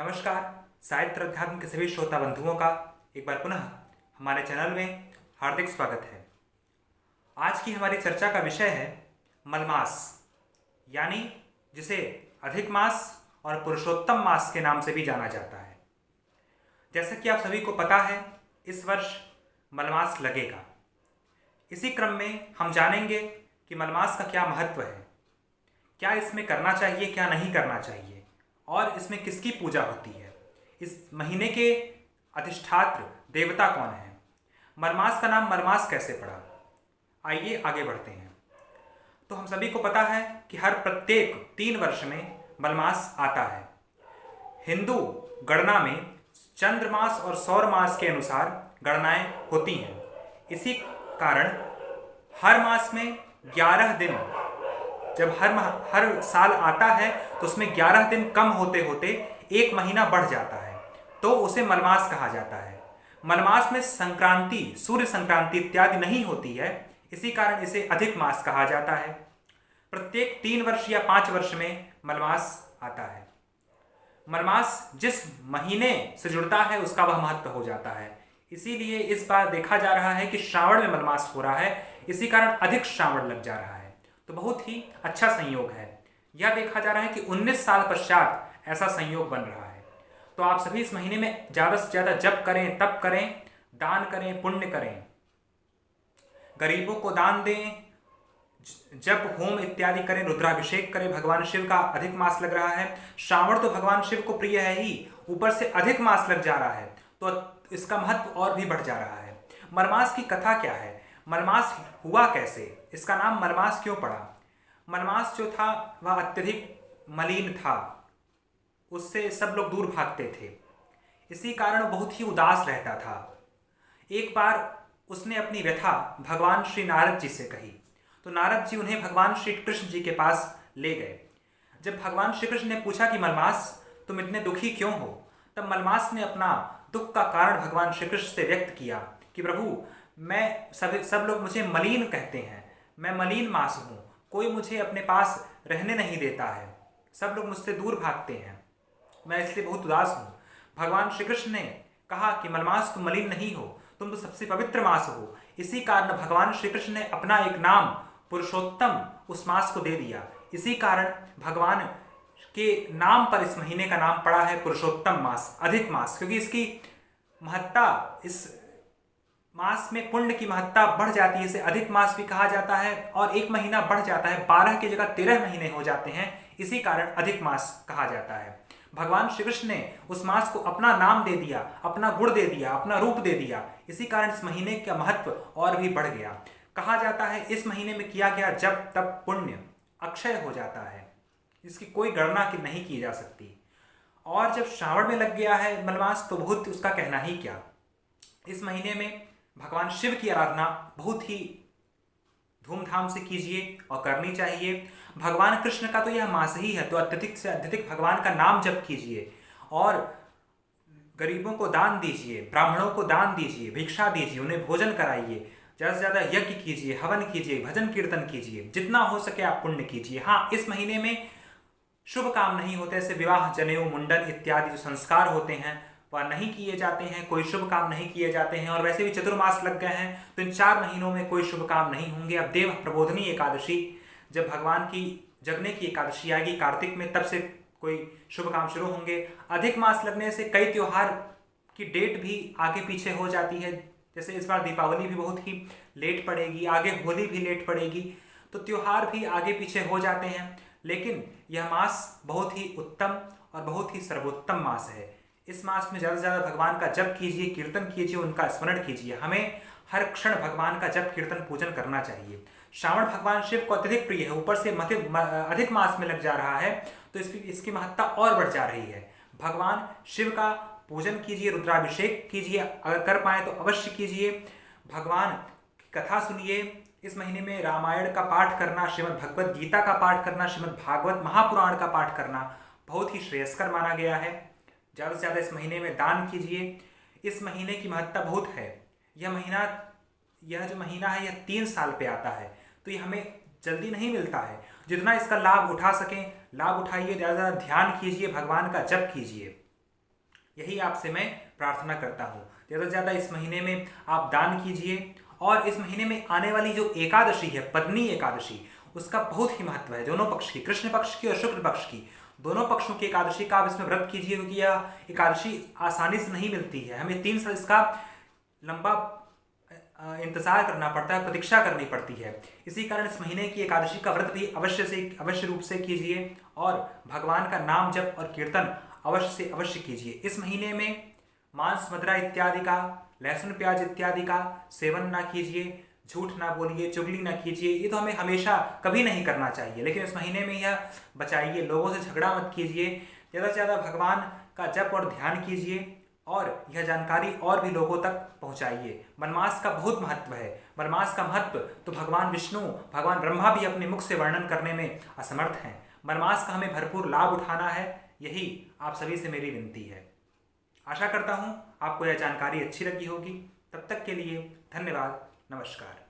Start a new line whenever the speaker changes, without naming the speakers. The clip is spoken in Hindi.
नमस्कार। साहित्य अध्यात्म के सभी श्रोता बंधुओं का एक बार पुनः हमारे चैनल में हार्दिक स्वागत है। आज की हमारी चर्चा का विषय है मलमास, यानी जिसे अधिक मास और पुरुषोत्तम मास के नाम से भी जाना जाता है। जैसा कि आप सभी को पता है, इस वर्ष मलमास लगेगा। इसी क्रम में हम जानेंगे कि मलमास का क्या महत्व है, क्या इसमें करना चाहिए, क्या नहीं करना चाहिए, और इसमें किसकी पूजा होती है, इस महीने के अधिष्ठात्र देवता कौन है, मलमास का नाम मलमास कैसे पड़ा। आइए आगे बढ़ते हैं। तो हम सभी को पता है कि हर प्रत्येक 3 वर्ष में मलमास आता है। हिंदू गणना में चंद्रमास और सौर मास के अनुसार गणनाएं होती हैं। इसी कारण हर मास में 11 दिन, जब हर साल आता है तो उसमें 11 दिन कम होते होते एक महीना बढ़ जाता है, तो उसे मलमास कहा जाता है। मलमास में संक्रांति, सूर्य संक्रांति इत्यादि नहीं होती है, इसी कारण इसे अधिक मास कहा जाता है। प्रत्येक 3 वर्ष या 5 वर्ष में मलमास आता है। मलमास जिस महीने से जुड़ता है उसका वह महत्व हो जाता है। इसीलिए इस बार देखा जा रहा है कि श्रावण में मलमास हो रहा है, इसी कारण अधिक श्रावण लग जा रहा है। तो बहुत ही अच्छा संयोग है। यह देखा जा रहा है कि 19 साल पश्चात ऐसा संयोग बन रहा है। तो आप सभी इस महीने में ज़्यादा से ज़्यादा जप करें, तप करें, दान करें, पुण्य करें, गरीबों को दान दें, जप होम इत्यादि करें, रुद्राभिषेक करें। भगवान शिव का अधिक मास लग रहा है। श्रावण तो भगवान शिव को प्रिय है ही, ऊपर से अधिक मास लग जा रहा है, तो इसका महत्व और भी बढ़ जा रहा है। मलमास की कथा क्या है, मलमास हुआ कैसे, इसका नाम मलमास क्यों पड़ा। मलमास जो था वह अत्यधिक मलिन था, उससे सब लोग दूर भागते थे। इसी कारण बहुत ही उदास रहता था। एक बार उसने अपनी व्यथा भगवान श्री नारद जी से कही, तो नारद जी उन्हें भगवान श्री कृष्ण जी के पास ले गए। जब भगवान श्री कृष्ण ने पूछा कि मलमास तुम इतने दुखी क्यों हो, तब मलमास ने अपना दुख का कारण भगवान श्री कृष्ण से व्यक्त किया कि प्रभु, मैं सब लोग मुझे मलिन कहते हैं, मैं मलिन मास हूँ, कोई मुझे अपने पास रहने नहीं देता है, सब लोग मुझसे दूर भागते हैं, मैं इसलिए बहुत उदास हूँ। भगवान श्री कृष्ण ने कहा कि मलमास तुम मलिन नहीं हो, तुम तो सबसे पवित्र मास हो। इसी कारण भगवान श्री कृष्ण ने अपना एक नाम पुरुषोत्तम उस मास को दे दिया। इसी कारण भगवान के नाम पर इस महीने का नाम पड़ा है पुरुषोत्तम मास, अधिक मास, क्योंकि इसकी महत्ता, इस मास में पुण्य की महत्ता बढ़ जाती है। इसे अधिक मास भी कहा जाता है और एक महीना बढ़ जाता है, 12 की जगह 13 महीने हो जाते हैं, इसी कारण अधिक मास कहा जाता है। भगवान श्री कृष्ण ने उस मास को अपना नाम दे दिया, अपना गुण दे दिया, अपना रूप दे दिया। इसी कारण इस महीने का महत्व और भी बढ़ गया। कहा जाता है इस महीने में किया गया जब तब पुण्य अक्षय हो जाता है, इसकी कोई गणना नहीं की जा सकती। और जब श्रावण में लग गया है मलमास, तो बहुत उसका कहना ही क्या। इस महीने में भगवान शिव की आराधना बहुत ही धूमधाम से कीजिए और करनी चाहिए। भगवान कृष्ण का तो यह मास ही है, तो अत्यधिक से अत्यधिक भगवान का नाम जप कीजिए और गरीबों को दान दीजिए, ब्राह्मणों को दान दीजिए, भिक्षा दीजिए, उन्हें भोजन कराइए, ज़्यादा से ज़्यादा यज्ञ कीजिए, हवन कीजिए, भजन कीर्तन कीजिए, जितना हो सके आप पुण्य कीजिए। हाँ, इस महीने में शुभ काम नहीं होते, ऐसे विवाह, जनेऊ, मुंडन इत्यादि जो संस्कार होते हैं वह नहीं किए जाते हैं, कोई शुभ काम नहीं किए जाते हैं। और वैसे भी चतुर्मास लग गए हैं, तो इन 4 महीनों में कोई शुभ काम नहीं होंगे। अब देव प्रबोधनी एकादशी, जब भगवान की जगने की एकादशी आएगी कार्तिक में, तब से कोई शुभ काम शुरू होंगे। अधिक मास लगने से कई त्योहार की डेट भी आगे पीछे हो जाती है। जैसे इस बार दीपावली भी बहुत ही लेट पड़ेगी, आगे होली भी लेट पड़ेगी, तो त्योहार भी आगे पीछे हो जाते हैं। लेकिन यह मास बहुत ही उत्तम और बहुत ही सर्वोत्तम मास है। इस मास में ज़्यादा से ज़्यादा भगवान का जप कीजिए, कीर्तन कीजिए, उनका स्मरण कीजिए। हमें हर क्षण भगवान का जप, कीर्तन, पूजन करना चाहिए। श्रावण भगवान शिव को अत्यधिक प्रिय है, ऊपर से अधिक मास में लग जा रहा है, तो इसकी महत्ता और बढ़ जा रही है। भगवान शिव का पूजन कीजिए, रुद्राभिषेक कीजिए, अगर कर पाए तो अवश्य कीजिए। भगवान की कथा सुनिए। इस महीने में रामायण का पाठ करना, श्रीमद् भगवद गीता का पाठ करना, श्रीमद् भागवत महापुराण का पाठ करना बहुत ही श्रेयस्कर माना गया है। ज़्यादा से ज़्यादा इस महीने में दान कीजिए। इस महीने की महत्ता बहुत है। यह जो महीना है यह 3 साल पे आता है, तो ये हमें जल्दी नहीं मिलता है। जितना इसका लाभ उठा सकें लाभ उठाइए, ज़्यादा ध्यान कीजिए, भगवान का जप कीजिए। यही आपसे मैं प्रार्थना करता हूँ। ज़्यादा से ज़्यादा इस महीने में आप दान कीजिए और इस महीने में आने वाली जो एकादशी है, पत्नी एकादशी, उसका बहुत ही महत्व है। दोनों पक्ष की, कृष्ण पक्ष की और शुक्ल पक्ष की, दोनों पक्षों की एकादशी का आप इसमें व्रत कीजिए, क्योंकि यह एकादशी आसानी से नहीं मिलती है। हमें 3 साल इसका लंबा इंतजार करना पड़ता है, प्रतीक्षा करनी पड़ती है। इसी कारण इस महीने की एकादशी का व्रत भी अवश्य रूप से कीजिए और भगवान का नाम जप और कीर्तन अवश्य से अवश्य कीजिए। इस महीने में मांस मदिरा इत्यादि का, लहसुन प्याज इत्यादि का सेवन ना कीजिए, झूठ ना बोलिए, चुगली ना कीजिए। ये तो हमें हमेशा कभी नहीं करना चाहिए, लेकिन इस महीने में यह बचाइए। लोगों से झगड़ा मत कीजिए, ज़्यादा से ज़्यादा भगवान का जप और ध्यान कीजिए और यह जानकारी और भी लोगों तक पहुंचाइए। वनवास का बहुत महत्व है। वनवास का महत्व तो भगवान विष्णु, भगवान ब्रह्मा भी अपने मुख से वर्णन करने में असमर्थ हैं। वनवास का हमें भरपूर लाभ उठाना है, यही आप सभी से मेरी विनती है। आशा करता हूँ आपको यह जानकारी अच्छी लगी होगी। तब तक के लिए धन्यवाद। नमस्कार।